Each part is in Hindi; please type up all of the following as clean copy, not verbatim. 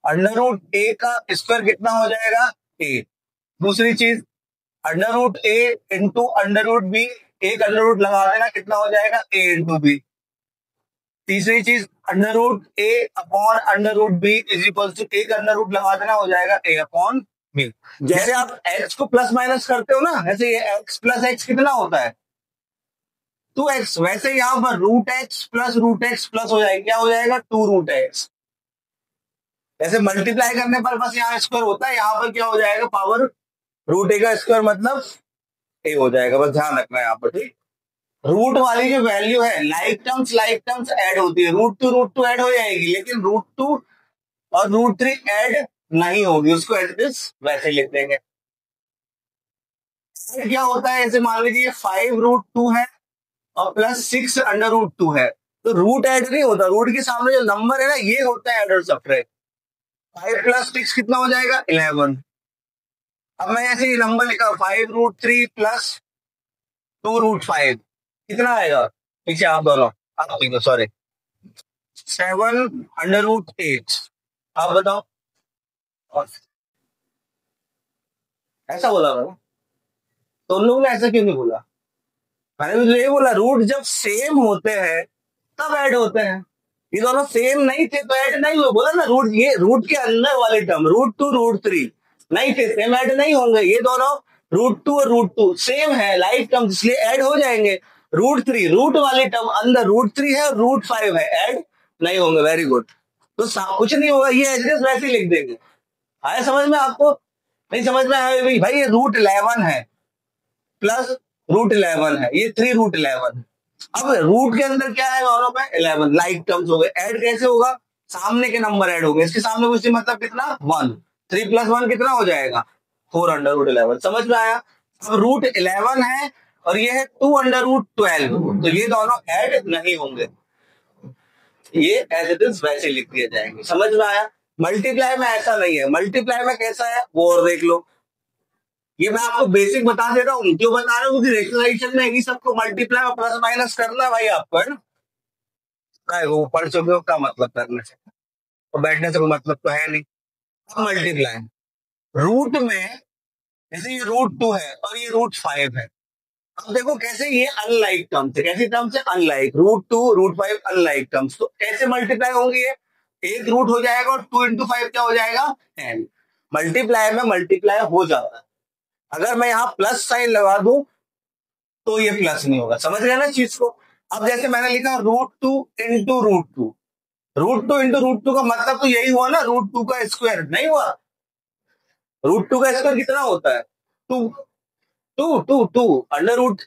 अंडर रूट ए का स्क्वायर कितना हो जाएगा, ए। दूसरी चीज अंडर रूट ए इंटू अंडर रूट बी, एक अंडर रूट लगा देना, कितना हो जाएगा, ए इंटू बी। तीसरी चीज under root A upon under root B is equal to, एक अंडर रूट लगा देना, हो जाएगा ए अपॉन बी। जैसे आप एक्स को प्लस माइनस करते हो ना, ऐसे ये एक्स प्लस एक्स कितना होता है, 2x, वैसे यहाँ पर रूट एक्स प्लस हो जाएगा, क्या हो जाएगा, 2 रूट एक्स। ऐसे मल्टीप्लाई करने पर बस यहाँ स्क्वायर होता है, यहाँ पर क्या हो जाएगा, पावर रूट ए का स्क्वायर मतलब ए हो जाएगा, बस ध्यान रखना है यहाँ पर, ठीक। रूट वाली जो वैल्यू है, लाइक टर्म्स ऐड होती है, रूट टू ऐड हो जाएगी, लेकिन रूट 2 और रूट 3 ऐड नहीं होगी, उसको एटलीस्ट वैसे लिख देंगे। क्या होता है, ऐसे मान लीजिए 5 रूट 2 है और प्लस 6 अंडर रूट 2 है, तो रूट ऐड नहीं होता, रूट के सामने जो नंबर है ना, ये होता है एडर सब्ट्रैक्ट। 5 प्लस 6 कितना हो जाएगा, 11। अब मैं ऐसे ही नंबर लिखा 5 रूट 3 प्लस 2 रूट 5, कितना आएगा, पीछे आप दोनों, आप लिखो, सॉरी, 7 अंडर रूट 8। आप बताओ, ऐसा बोला था तो उन लोगों ने ऐसा क्यों नहीं बोला, मैंने तो ये बोला रूट जब सेम होते हैं तब ऐड होते हैं, ये दोनों सेम नहीं थे तो ऐड नहीं हुए, बोला ना, रूट, ये रूट के अंदर वाले टर्म रूट 2 रूट 3 नहीं थे, सेम ऐड नहीं होंगे, ये दोनों रूट 2 और रूट 2 सेम है, लाइक टर्म, इसलिए ऐड हो जाएंगे। रूट 3 रूट वाले टर्म अंदर रूट 3 है और रूट 5 है, ऐड नहीं होंगे, वेरी गुड। तो कुछ नहीं होगा, ये एड्रेस वैसे ही लिख देंगे। आया समझ में आपको, नहीं समझ में आया भाई, ये रूट 11 है प्लस रूट 11 है, ये 3 रूट 11। अब रूट के अंदर क्या है, दोनों में 11, लाइक टर्म्स हो गए, ऐड कैसे होगा, सामने के नंबर ऐड हो गए, इसके सामने कुछ मतलब कितना, 1, 3 प्लस 1 कितना हो जाएगा, 4 अंडर रूट 11। समझ में आया। अब रूट 11 है और ये है 2 अंडर रूट 12, तो ये दोनों ऐड नहीं होंगे, ये एज इट इज वैसे लिख दिए जाएंगे। समझ में आया। मल्टीप्लाई में ऐसा नहीं है, मल्टीप्लाई में कैसा है वो और देख लो, ये मैं आपको बेसिक बता दे रहा हूँ, क्यों बता रहा हूँ, क्योंकि रेशनलाइजेशन में ही सबको मल्टीप्लाई और प्लस माइनस करना है भाई आपको, है ना, वो पढ़ चुके हो, क्या मतलब करने से, तो बैठने से कोई मतलब तो है नहीं। अब मल्टीप्लाई रूट में, जैसे ये रूट 2 है और ये रूट 5 है, अब देखो कैसे ये अनलाइक टर्म्स है, कैसी टर्म्स है, unlike, root 2 root 5 unlike terms, तो कैसे मल्टीप्लाई होंगे, ये एक रूट हो जाएगा और 2 इंटू 5 क्या हो जाएगा, 10। मल्टीप्लाई में मल्टीप्लाई हो जाता है, अगर मैं यहाँ प्लस साइन लगा दूं तो ये प्लस नहीं होगा, समझ गए ना चीज को। अब जैसे मैंने लिखा root 2 into root 2, root 2 into root 2 का मतलब तो यही हुआ ना, रूट 2 का स्क्वायर नहीं हुआ, रूट 2 का स्क्वायर कितना होता है, 2, 2 2 2 अंडर रूट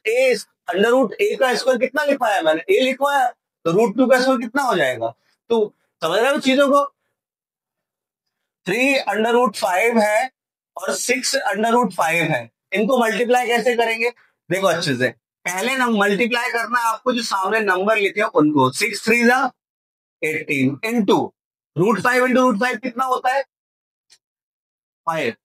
ए का स्क्वायर कितना लिखवाया मैंने, ए लिखवाया, तो रूट 2 का स्क्वायर कितना हो जाएगा, तो समझ रहे हो चीजों को। 3 अंडर रूट 5 है और 6 अंडर रूट 5 है, इनको मल्टीप्लाई कैसे करेंगे, देखो अच्छे से, पहले नंबर मल्टीप्लाई करना है आपको, जो सामने नंबर लिखे हो उनको, 6 3 जा 18 इंटू रूट 5 इंटू रूट 5 कितना होता है 5,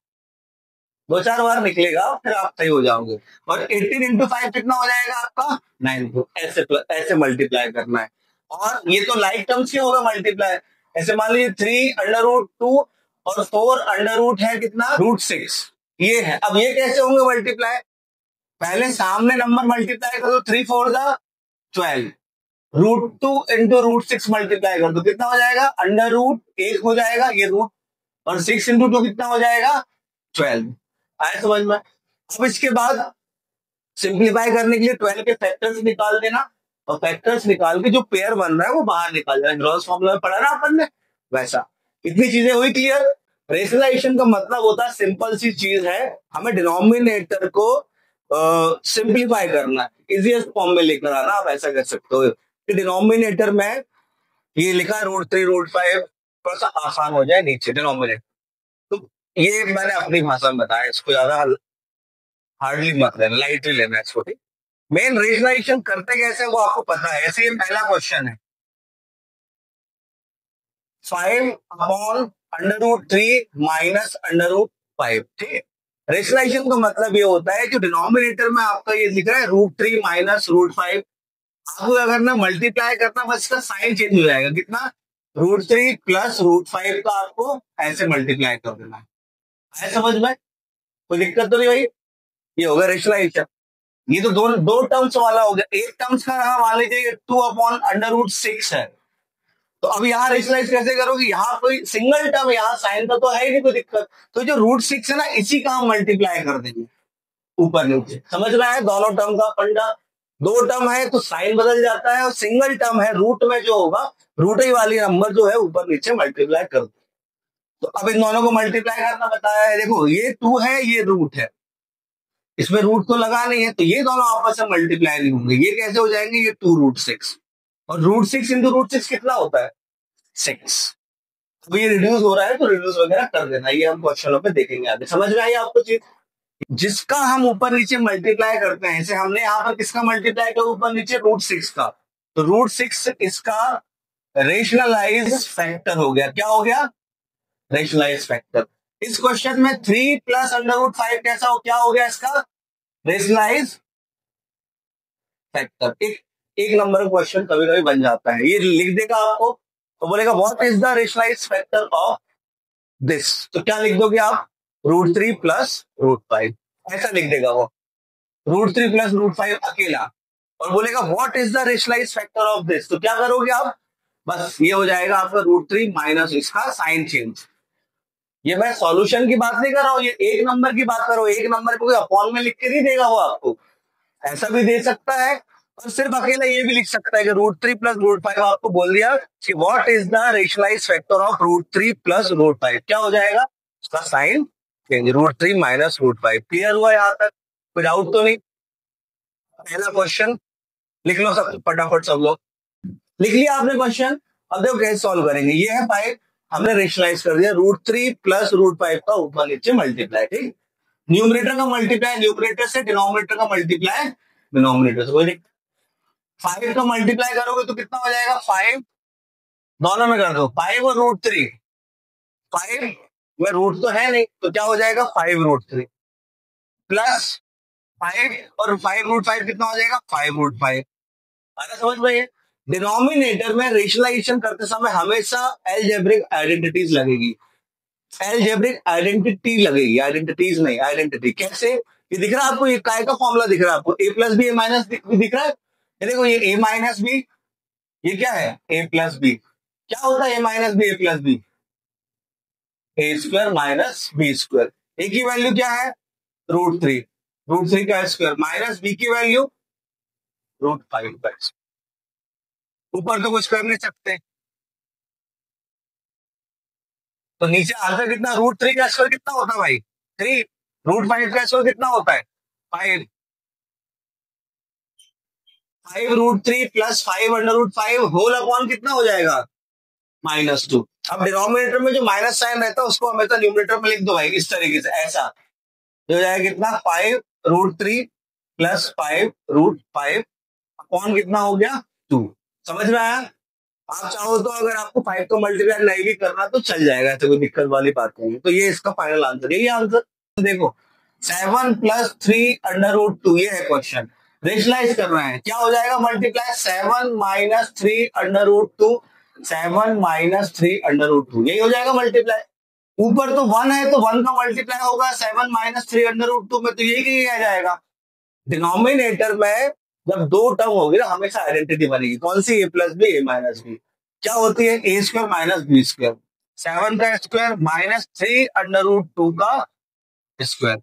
2-4 बार निकलेगा फिर आप सही हो जाओगे, और 18 इंटू 5 कितना हो जाएगा आपका 9, ऐसे ऐसे मल्टीप्लाई करना है। और ये तो लाइक टर्म्स के होगा मल्टीप्लाई, ऐसे मान लीजिए 3 अंडर रूट 2 और 4 अंडर रूट है कितना, रूट 6, ये है। अब ये कैसे होंगे मल्टीप्लाई, पहले सामने नंबर मल्टीप्लाई कर दो, 3 4 जा 12, रूट 2 इंटू रूट 6 मल्टीप्लाई कर दो, कितना हो जाएगा, अंडर रूट 1 हो जाएगा ये रूट, और 6 इंटू 2 कितना हो जाएगा 12। आए समझ में। अब इसके बाद सिंप्लीफाई करने के लिए 12 के फैक्टर्स निकाल देना, और फैक्टर्स निकाल के जो पेयर बन रहा है वो बाहर निकाल देना, ग्रॉस फॉर्मूला में पढ़ा ना अपन ने वैसा। इतनी चीजें हुई क्लियर। रेशनलाइजेशन का मतलब होता है, सिंपल सी चीज है, हमें डिनोमिनेटर को सिंप्लीफाई करना है, इजीएस्ट फॉर्म में लेकर आना, आप ऐसा कर सकते हो कि डिनोमिनेटर में ये लिखा रूट 3 रूट 5, थोड़ा सा आसान हो जाए नीचे डिनोमिनेटर, तो ये मैंने अपनी भाषा में बताया, इसको ज्यादा हार्डली मत लेना, लाइटली लेना इसको, ठीक। मेन रेशनलाइजेशन करते कैसे वो आपको पता है, ऐसे ही पहला क्वेश्चन है 5 upon under root 3 minus under root 5, ठीक है। रेशनलाइजेशन का मतलब ये होता है कि डिनोमिनेटर में आपका ये लिख रहा है रूट 3 माइनस रूट 5, आपको अगर ना मल्टीप्लाई करना बस इसका साइन चेंज हो जाएगा, कितना √3 प्लस √5 का आपको ऐसे मल्टीप्लाई कर देना है समझ में? कोई दिक्कत तो नहीं भाई? ये होगा रेशनलाइजेशन। ये तो दो दो टर्म्स वाला हो गया। एक टर्म्स का रहा मान लीजिए 2/√6 है, तो अब यहाँ रेशनलाइज कैसे करोगे? यहाँ कोई सिंगल टर्म, यहाँ साइन का तो है ही नहीं कोई दिक्कत, तो जो √6 है ना इसी का हम मल्टीप्लाई कर देंगे ऊपर नीचे। समझ रहा है दोनों टर्म का फंडा? दो टर्म है तो साइन बदल जाता है, और सिंगल टर्म है रूट में जो होगा रूट ही वाली नंबर जो है ऊपर नीचे मल्टीप्लाई कर दो। तो अब इन दोनों को मल्टीप्लाई करना बताया है। देखो ये 2 है, ये रूट है, इसमें रूट तो लगा नहीं है, तो ये दोनों आपस में मल्टीप्लाई नहीं होंगे। ये कैसे हो जाएंगे? ये 2√6, और √6 इंटू √6 कितना होता है? 6। तो ये रिड्यूस हो रहा है तो रिड्यूस वगैरह कर देना, ये हम क्वेश्चनों पे देखेंगे आगे। समझ में आई आपको चीज? जिसका हम ऊपर नीचे मल्टीप्लाई करते हैं, जैसे हमने यहाँ पर किसका मल्टीप्लाई किया ऊपर नीचे? √6 का, तो √6 इसका रेशनलाइज फैक्टर हो गया। क्या हो गया? Rationalise factor. इस क्वेश्चन में 3 प्लस √5 कैसा हो, क्या हो गया इसका? Rationalise factor. एक नंबर का क्वेश्चन कभी कभी बन जाता है, ये लिख देगा आपको, तो बोलेगा what is the rationalise factor of this, तो क्या लिख दोगे आप? √3 प्लस √5, ऐसा लिख देगा वो, √3 प्लस √5 अकेला, और बोलेगा what is the rationalise factor of this, तो क्या करोगे आप? बस ये हो जाएगा आपका √3 माइनस इसका साइन चेंज। ये मैं सॉल्यूशन की बात नहीं कर रहा हूँ, ये एक नंबर की बात कर रहा हूँ। एक नंबर को कोई अपॉन में लिख के नहीं देगा वो आपको, ऐसा भी दे सकता है, और सिर्फ अकेला ये भी लिख सकता है कि √3 प्लस √5 आपको बोल दिया कि what is the rationalise factor of √3 plus √5, क्या हो जाएगा? उसका साइन चेंज, √3 माइनस √5। क्लियर हुआ यहाँ तक? कोई डाउट तो नहीं? पहला क्वेश्चन लिख लो सब फटाफट, सब लोग लिख लिया आपने क्वेश्चन? अब देखो कैसे सॉल्व करेंगे। ये है 5, हमने रेशनलाइज कर दिया, √3 प्लस √5 का ऊपर नीचे मल्टीप्लाई, ठीक? न्यूमरेटर का मल्टीप्लाई न्यूमरेटर से, डिनोमिनेटर का मल्टीप्लाई डिनोमिनेटर से। कोई 5 का मल्टीप्लाई करोगे तो कितना हो जाएगा? 5 दोनों में कर दो, 5 और √3, 5 में रूट तो है नहीं तो क्या हो जाएगा? 5√3 प्लस 5 और 5√5 कितना हो जाएगा? 5√5। आना समझ में? डिनोमिनेटर में रेशनलाइजेशन करते समय हमेशा एलजेब्रिक आइडेंटिटीज लगेगी, एलजेब्रिक आइडेंटिटी लगेगी, आइडेंटिटीज नहीं, आइडेंटिटी। कैसे? ये दिख रहा है आपको, ये काय का फॉर्मूला दिख रहा है आपको, a plus B A minus दिख रहा है। ये देखो ये a माइनस बी, ये क्या है? a plus B. क्या होता है a minus B A plus B? a² minus b²। a की वैल्यू क्या है? √3, √3 का स्क्वायर माइनस b की वैल्यू √5 का स्क्वायर। ऊपर तो कुछ कर नहीं सकते, तो नीचे आंसर कितना? √3 का स्क्वायर कितना होता है भाई? 3। √5 का स्क्वायर कितना होता है? 5। 5√3 प्लस 5√5 होल अपॉन कितना हो जाएगा? -2। अब डिनोमिनेटर में जो माइनस साइन रहता है उसको हमेशा न्यूमरेटर में लिख दो भाई, इस तरीके से, ऐसा हो जाएगा कितना? 5√3 प्लस 5√5 अपॉन कितना हो गया? 2। समझ में आया? आप चाहो तो अगर आपको 5 को मल्टीप्लाई नहीं भी करना तो चल जाएगा, ऐसे कोई दिक्कत वाली बात नहीं है। तो ये इसका फाइनल आंसर, यही आंसर देखो 7 प्लस 3√2, ये है क्वेश्चन। रेशनलाइज करना है, क्या हो जाएगा मल्टीप्लाई? 7 माइनस 3√2, 7 माइनस 3√2, यही हो जाएगा मल्टीप्लाई। ऊपर तो 1 है तो 1 का मल्टीप्लाई होगा 7 माइनस 3√2 में, तो यही आ जाएगा। डिनोमिनेटर में जब दो टर्म होगी ना हमेशा आइडेंटिटी बनेगी, कौन सी? a plus B A minus B. क्या होती है? a² माइनस b², 7 का स्क्वायर माइनस 3√2 का स्क्वायर।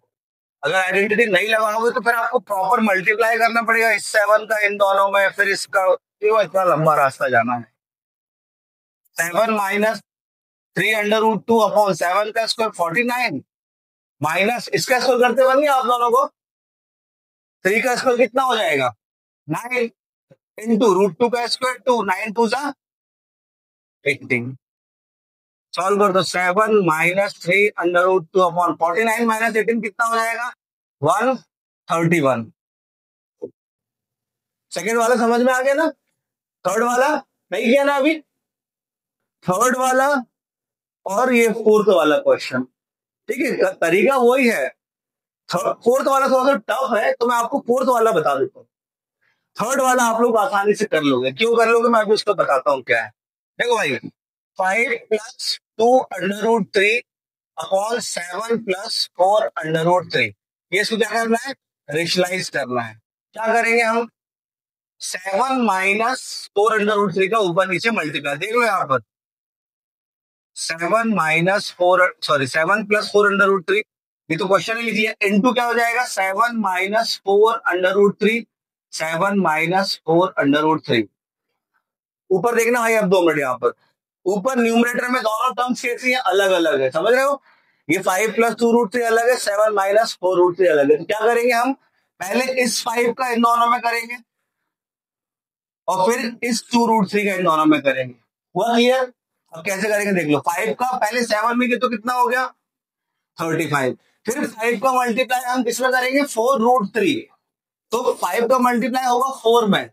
अगर आइडेंटिटी नहीं लगाओगे तो फिर आपको प्रॉपर मल्टीप्लाई करना पड़ेगा इस 7 का इन दोनों में, फिर इसका इतना लंबा रास्ता जाना है। 7 माइनस 3√2 अपॉन 7 का स्क्वायर 49 माइनस इसका स्क्वायर करते बनिए आप दोनों को, 3 का स्क्वायर कितना हो जाएगा? 9 इंटू √2 का स्क्वायर 2, 9 2 जा 18। सॉल्व कर दो, 7 माइनस 3√2 अपॉन 49 माइनस 18 कितना हो जाएगा? 131। सेकेंड वाला समझ में आ गया ना? थर्ड वाला नहीं किया ना अभी? थर्ड वाला और ये फोर्थ वाला क्वेश्चन, ठीक है, तरीका वही है। फोर्थ वाला थोड़ा सा टफ है तो मैं आपको फोर्थ वाला बता देता हूँ। थर्ड वाला आप लोग आसानी से कर लोगे। क्यों कर लोगे मैं अभी उसको बताता हूँ क्या है। देखो भाई, 5 प्लस 2√3 अपॉन 7 प्लस 4√3। ये इसको क्या करना है, रेशनलाइज करना है। क्या करेंगे हम, 7 माइनस 4√3 का ऊपर नीचे मल्टीप्लाई, देख लो यहाँ पर 7 माइनस 4, सॉरी 7 प्लस 4√3, ये तो क्वेश्चन ही लिखिए, इनटू क्या हो जाएगा 7 माइनस 4√3, 7 माइनस 4√3। ऊपर देखना भाई, अब 2 मिनट यहाँ पर ऊपर न्यूमरेटर में दोनों टर्म्स कैसी है, अलग अलग है, समझ रहे हो। ये 5 प्लस 2√3 अलग है, 7 माइनस 4√3 अलग है। तो क्या करेंगे हम, पहले इस 5 का इन दोनों में करेंगे और फिर इस 2√3 का इन दोनों में करेंगे। हुआ क्लियर। अब कैसे करेंगे देख लो, 5 का पहले 7 में तो कितना हो गया 35, फिर 5 का मल्टीप्लाई हम किसमें करेंगे 4√3, तो 5 का मल्टीप्लाई होगा 4 में,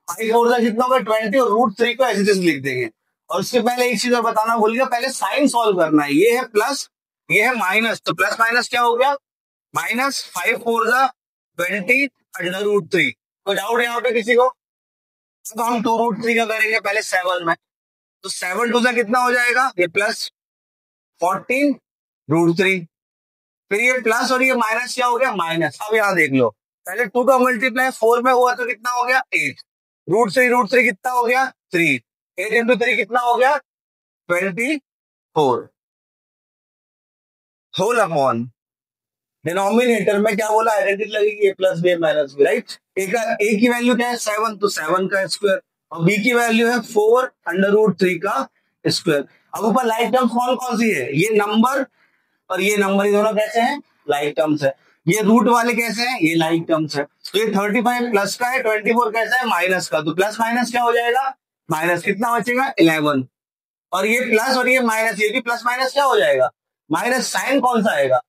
5 4 का कितना होगा 20 और √3 को ऐसे लिख देंगे। और उसके पहले एक चीज और बताना भूल गया, पहले साइन सॉल्व करना है, ये है प्लस ये है माइनस, तो प्लस माइनस क्या हो गया माइनस, 5 4 का 20√3। कोई डाउट है यहाँ पे किसी को, तो हम 2√3 का करेंगे पहले 7 में, तो 7 2 का कितना हो जाएगा, ये प्लस 14√3, फिर ये प्लस और ये माइनस क्या हो गया माइनस। अब यहाँ देख लो, पहले 2 का मल्टीप्लाई 4 में हुआ तो कितना हो गया 8, √3 कितना हो गया 3, 8 इंटू 3 कितना हो गया 24, होल अपॉन डिनोमिनेटर में क्या बोला, आइडेंटिटी लगेगी a plus B minus B, right. A की वैल्यू क्या है 7, तो 7 का स्क्वायर, और बी की वैल्यू है 4√3 का स्क्वायर। अब ऊपर लाइक टर्म्स कौन कौन सी है, ये नंबर और ये नंबर, ये दोनों कैसे हैं लाइक टर्म्स है। ये रूट वाले कैसे हैं, ये लाइक टर्म्स है। तो ये 35 प्लस का है, 24 कैसा है माइनस का, तो प्लस माइनस क्या हो जाएगा माइनस, कितना बचेगा 11, और ये प्लस और ये माइनस, ये भी प्लस माइनस क्या हो जाएगा माइनस, साइन कौन सा आएगा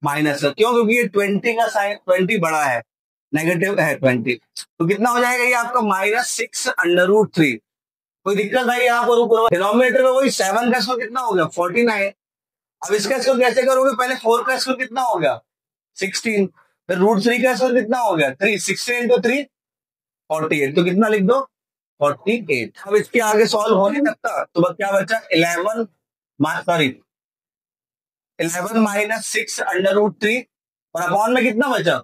माइनस का, क्यों, क्योंकि ये 20 का साइन 20 बड़ा है, नेगेटिव है 20, तो कितना हो जाएगा ये आपका -6√3। कोई दिक्कत भाई यहाँ पर ऊपर डिनोमिनेटर में वही 7 का स्क्वायर कितना हो गया 49। अब इसका स्क्वायर कैसे करोगे, पहले 4 का स्क्वायर कितना हो गया 16, फिर √3 का स्क्वायर कितना हो गया 3, 16 इंटू 3 48, तो कितना लिख दो 48। अब इसके आगे सॉल्व हो नहीं सकता, तो बस क्या बचा 11 सॉरी 11 माइनस 6√3 और अपॉन में कितना बचा,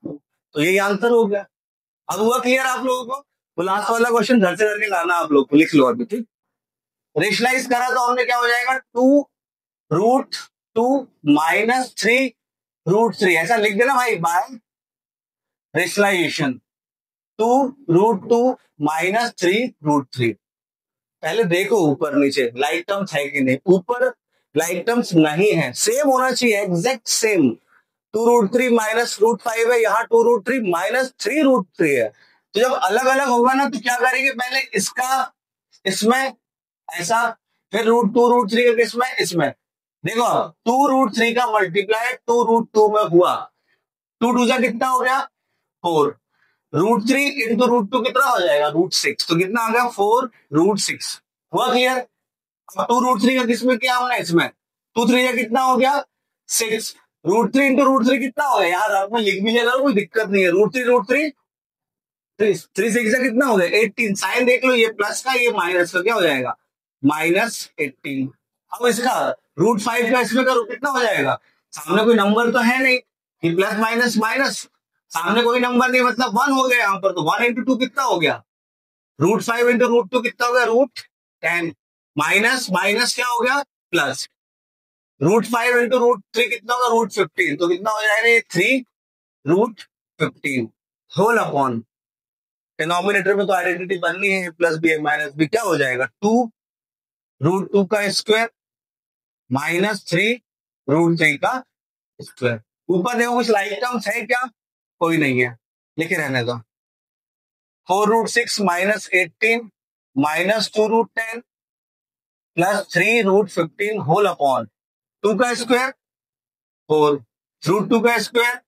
तो यही आंसर हो गया। अब हुआ क्लियर आप लोगों को, तो लास्ट वाला क्वेश्चन घर से करके लाना आप लोग को, लिख लो अभी, ठीक। रेशनलाइज करा तो हमने क्या हो जाएगा 2√2 माइनस 3√3, ऐसा लिख देना भाई बाय रेशनलाइजेशन, 2√2 माइनस 3√3। पहले देखो ऊपर नीचे लाइक टर्म्स है कि नहीं, ऊपर लाइक टर्म्स नहीं है, सेम होना चाहिए एग्जैक्ट सेम। 2√3 माइनस √5 है, यहाँ 2√3 माइनस 3√3 है, तो जब अलग अलग होगा ना तो क्या करेंगे, पहले इसका इसमें ऐसा, फिर √2 √3 का किसमें इसमें, देखो 2√3 का मल्टीप्लाई 2√2 में हुआ, 2 2 कितना हो गया 4, √3 इंटू √2 कितना हो जाएगा √6, तो कितना आ गया 4√6। हुआ क्लियर। अब 2√3 का किसमें किया हमने इसमें, 2 3 का कितना हो गया 6, √3 इंटू √3 कितना हो गया, यार आपको लिख भी लेना कोई दिक्कत नहीं है, √3 3 6 का कितना हो गया 18, साइन देख लो, ये प्लस का ये माइनस का क्या हो जाएगा -18। अब इसका √5 का इसमें करो कितना हो जाएगा, सामने कोई नंबर तो है नहीं, ये प्लस माइनस माइनस, सामने कोई नंबर नहीं मतलब 1 हो गया यहाँ पर, तो 1 इंटू 2 कितना हो गया, √5 इंटू √2 कितना हो गया √10, माइनस माइनस क्या हो गया प्लस, √5 इंटू √3 कितना होगा √15, तो कितना हो जाएगा ये 3√15 होल अपॉन डिनोमिनेटर में तो आइडेंटिटी बननी है प्लस बी माइनस बी, क्या हो जाएगा 2√2 का स्क्वायर माइनस 3√3 का स्क्वायर। ऊपर देखो कुछ लाइक टर्म्स है क्या, कोई नहीं है, लिखे रहने दो। 4√6 minus 18 minus 2√10 plus 3√15 whole upon 2 का स्क्वायर 4, √2 का स्क्वायर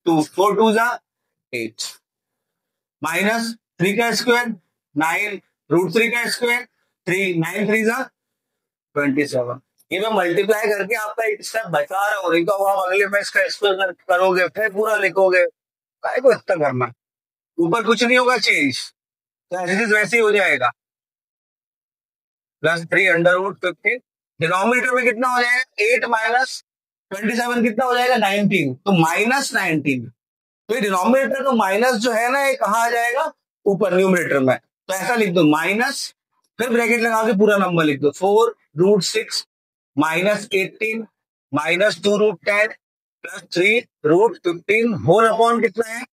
2, 4 2 जा 8, माइनस 3 का स्क्वायर 9, √3 का स्क्वायर 3, 9 3 जा 27। ये मैं मल्टीप्लाई करके आपका एक स्टेप बचा रहा हूँ, तो आप अगले में इसका स्क्वायर करोगे फिर पूरा लिखोगे, काय को इतना करना, ऊपर कुछ नहीं होगा चेंज, तो ऐसे वैसे ही हो जाएगा। Plus 3 under root 15। डिनोमिनेटर में कितना हो जाएगा 8 माइनस 27 कितना हो जाएगा 19, तो माइनस 19। तो ये डिनोमिनेटर का माइनस जो है ना ये कहाँ आ जाएगा ऊपर न्यूमरेटर में, तो ऐसा लिख दो माइनस, फिर ब्रैकेट लगा के पूरा नंबर लिख दो 4√6 minus 18 minus 2√10 plus 3√15 whole upon कितना है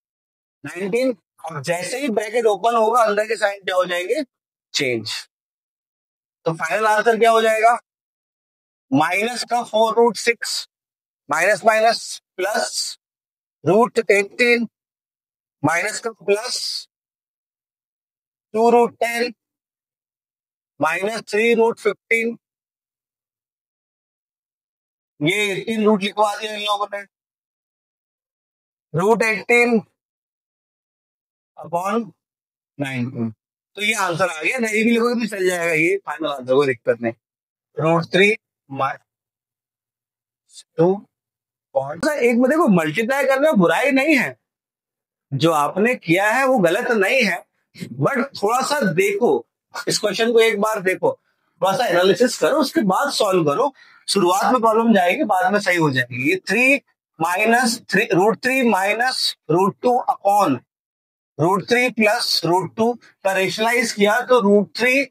19। और जैसे ही ब्रैकेट ओपन होगा अंदर के साइन क्या हो जाएंगे चेंज। तो फाइनल आंसर क्या हो जाएगा माइनस का 4√6 माइनस माइनस प्लस √18 माइनस का प्लस 2√10 माइनस 3√15। ये 18 रूट लिखवा दिया इन लोगों ने, √18 अपॉन 19। तो ये आंसर आ गया, नहीं भी लिखोगे तो चल जाएगा, ये फाइनल आंसर कोई दिक्कत नहीं। √3 2 एक में देखो मल्टीप्लाई करने में बुराई नहीं है, जो आपने किया है वो गलत नहीं है, बट थोड़ा सा देखो इस क्वेश्चन को, एक बार देखो थोड़ा सा एनालिसिस करो उसके बाद सॉल्व करो। शुरुआत में प्रॉब्लम जाएगी बाद में सही हो जाएगी। ये 3 माइनस √3 माइनस √2 अपॉन √3 प्लस √2 का रेशनलाइज किया तो √3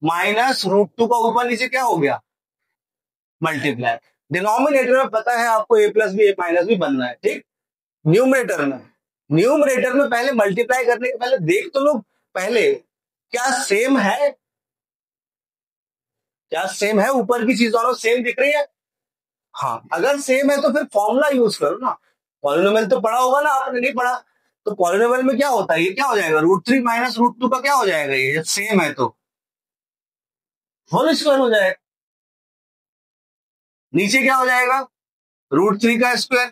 माइनस √2 का ऊपर नीचे क्या हो गया मल्टीप्लाई। डिनोमिनेटर में पता है आपको a plus B a minus B बनना है, ठीक। न्यूमरेटर में पहले मल्टीप्लाई करने के पहले देख तो लो पहले क्या सेम है, क्या सेम है, ऊपर की चीज दोनों सेम दिख रही है। हाँ अगर सेम है तो फिर फॉर्मूला यूज करो ना, पॉलिनोमियल तो पढ़ा होगा ना आपने, नहीं पढ़ा तो पॉलिनोमियल में क्या होता है ये क्या हो जाएगा √3 माइनस √2 का क्या हो जाएगा, ये जब सेम है तो होल स्क्वायर हो जाएगा। नीचे क्या हो जाएगा √3 का स्क्वायर,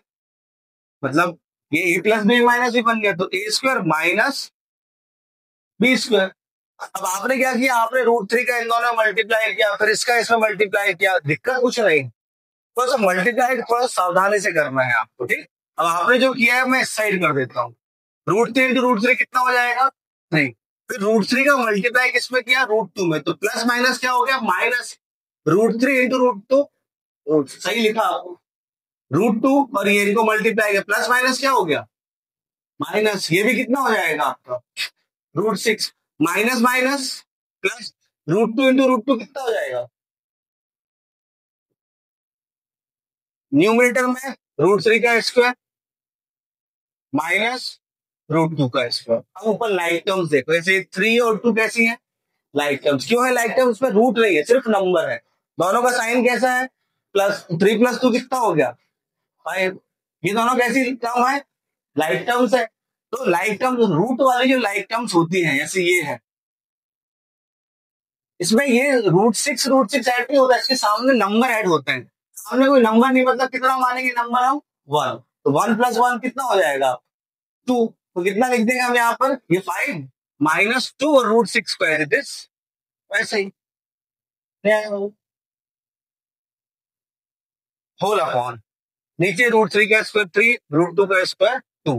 मतलब ये a plus B minus B बन गया, तो a² माइनस b²। अब आपने क्या किया, आपने √3 का इन दोनों में मल्टीप्लाई किया, फिर इसका इसमें मल्टीप्लाई किया, दिक्कत कुछ नहीं, थोड़ा सा मल्टीप्लाई थोड़ा सावधानी से करना है आपको, ठीक। अब आपने जो किया है मैं इस साइड कर देता हूँ, √3 इंटू √3 कितना हो जाएगा 3, फिर √3 का मल्टीप्लाई किसमें किया √2 में, तो प्लस माइनस क्या हो गया माइनस, √3 इंटू √2 सही लिखा आपको, √2 और ये इनको मल्टीप्लाई किया प्लस माइनस क्या हो गया माइनस, ये भी कितना हो जाएगा आपका √6 माइनस माइनस प्लस √2 इंटू √2 कितना हो जाएगा, न्यूमरेटर में √3 का स्क्वायर माइनस √2 का स्क्वायर। अब ऊपर लाइक टर्म्स देखो, जैसे 3 और 2 कैसी है लाइक टर्म्स, क्यों है लाइक टर्म्स में रूट नहीं है सिर्फ नंबर है, दोनों का साइन कैसा है प्लस 3 प्लस 2 कितना हो गया 5, ये दोनों कैसी टर्म है लाइक टर्म्स है। तो लाइक टर्म्स रूट वाली जो लाइक टर्म्स होती हैं जैसे ये है, इसमें ये √6 ऐड नहीं होता, इसके सामने नंबर ऐड होते हैं, सामने कोई नंबर नहीं मतलब कितना मानेंगे नंबर हम 1, तो 1 प्लस 1 कितना हो जाएगा 2, तो कितना लिख देंगे हम यहाँ पर ये 5 माइनस 2 और √6 को एज इट इज वैसे ही होल अपॉन नीचे √3 का स्क्वायर 3 √2 का स्क्वायर 2।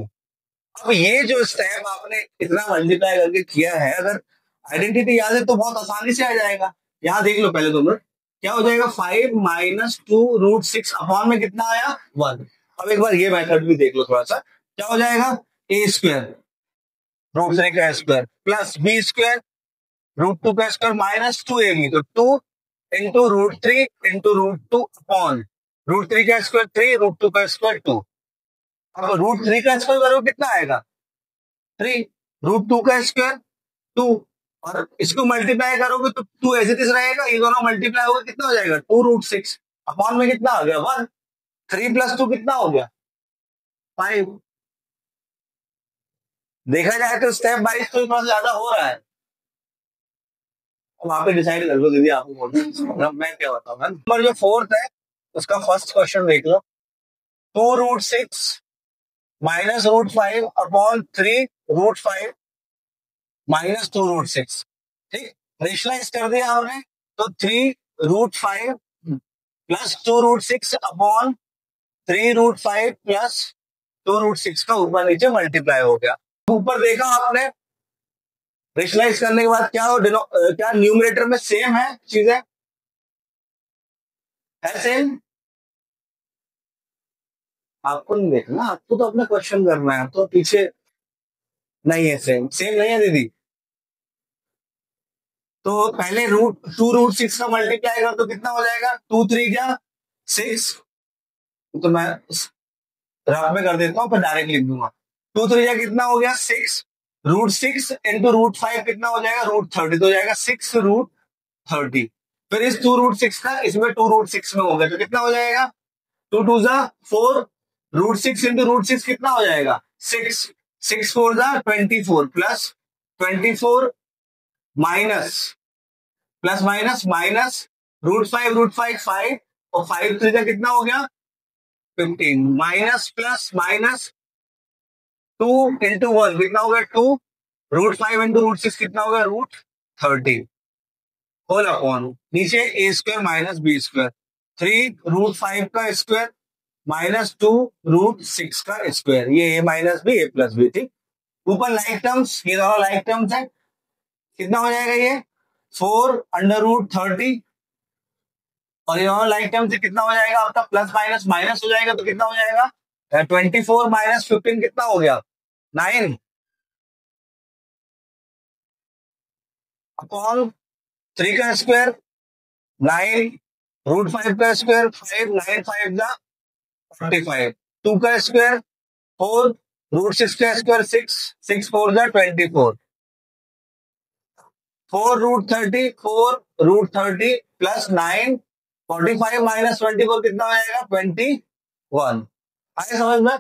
अब ये जो स्टेप आपने इतना मल्टीप्लाई करके किया है, अगर आइडेंटिटी याद है तो बहुत आसानी से आ जाएगा। यहाँ देख लो पहले 2 मिनट, क्या हो जाएगा 5 माइनस 2 √6 अपॉन में कितना आया 1। अब एक बार ये मेथड भी देख लो थोड़ा सा, क्या हो जाएगा a² √3 का स्क्वायर प्लस b² √2 का स्क्वायर माइनस 2ab, तो 2 इंटू √3 इंटू √2 अपॉन √3 का स्क्वायर 3 √2 का स्क्वायर 2। अब √3 का स्क्वायर करोगे कितना आएगा 3, √2 का स्क्वायर 2 और इसको मल्टीप्लाई करोगे तो 2 ऐसे इज रहेगा, ये दोनों मल्टीप्लाई होगा कितना हो जाएगा 2√6 अपॉन में कितना आ गया 1, 3 प्लस 2 कितना हो गया 5। देखा जाए तो स्टेप बाय तो थोड़ा ज्यादा हो रहा है, वहां पे डिसाइड कर लो दीदी आपको बोलना मैं क्या बताऊंगा। नंबर जो 4th है उसका फर्स्ट क्वेश्चन देख लो, 2√6 माइनस √5 अपॉन 3√5 माइनस 2√6, ठीक रेशनलाइज कर दिया हमने, तो 3√5 प्लस 2√6 अपॉन 3√5 प्लस 2√6 का ऊपर नीचे मल्टीप्लाई हो गया। ऊपर देखा आपने रेशनलाइज करने के बाद क्या हो, क्या न्यूमरेटर में सेम है चीजें, है सेम? आपको नहीं देखना, आपको तो अपना क्वेश्चन करना है, तो पीछे नहीं है, सेम सेम नहीं है दीदी। तो पहले रूट 6 का मल्टीप्लाई कर तो कितना हो जाएगा, 2 3 क्या 6। तो मैं रफ में कर देता हूँ, पर डायरेक्ट लिख दूंगा। 2 3 या कितना हो गया 6। रूट 6 इंटू रूट 5 कितना हो जाएगा, रूट 30, तो हो जाएगा 6 रूट 30। फिर इस 2 रूट 6 का इसमें 2 रूट 6 में हो गया, तो कितना हो जाएगा, 2 2 जा 4। रूट 6 इंटू रूट 6 कितना हो जाएगा 6। 6 4 जा 24 plus 24 minus plus minus minus root 5 5 और 5 3 जा कितना हो गया 15 माइनस प्लस माइनस 2 इंटू 1 कितना हो गया 2। रूट 5 इंटू रूट 6 कितना हो गया रूट 30 होल अपॉन नीचे A square minus B square 3 root 5 का स्क्वायर माइनस 2 रूट 6 का स्क्वायर, ये ए minus B A plus B, ठीक। ऊपर लाइक टर्म्स, ये दोनों लाइक टर्म्स है, कितना हो जाएगा ये 4 अंडर रूट 30, और ये दोनों लाइक टर्म से कितना हो जाएगा आपका प्लस माइनस माइनस हो जाएगा, तो कितना हो जाएगा 24 माइनस 15 कितना हो गया 9 अपॉन 3 का स्क्वायर 9 रूट 5 का स्क्वायर 5 9 5 जा 45 2 का स्क्वायर 4 रूट 6 का स्क्वायर 6 6 4 जा 24 4 रूट 30 प्लस 9 45 माइनस 24 कितना हो जाएगा 21। आए समझ में?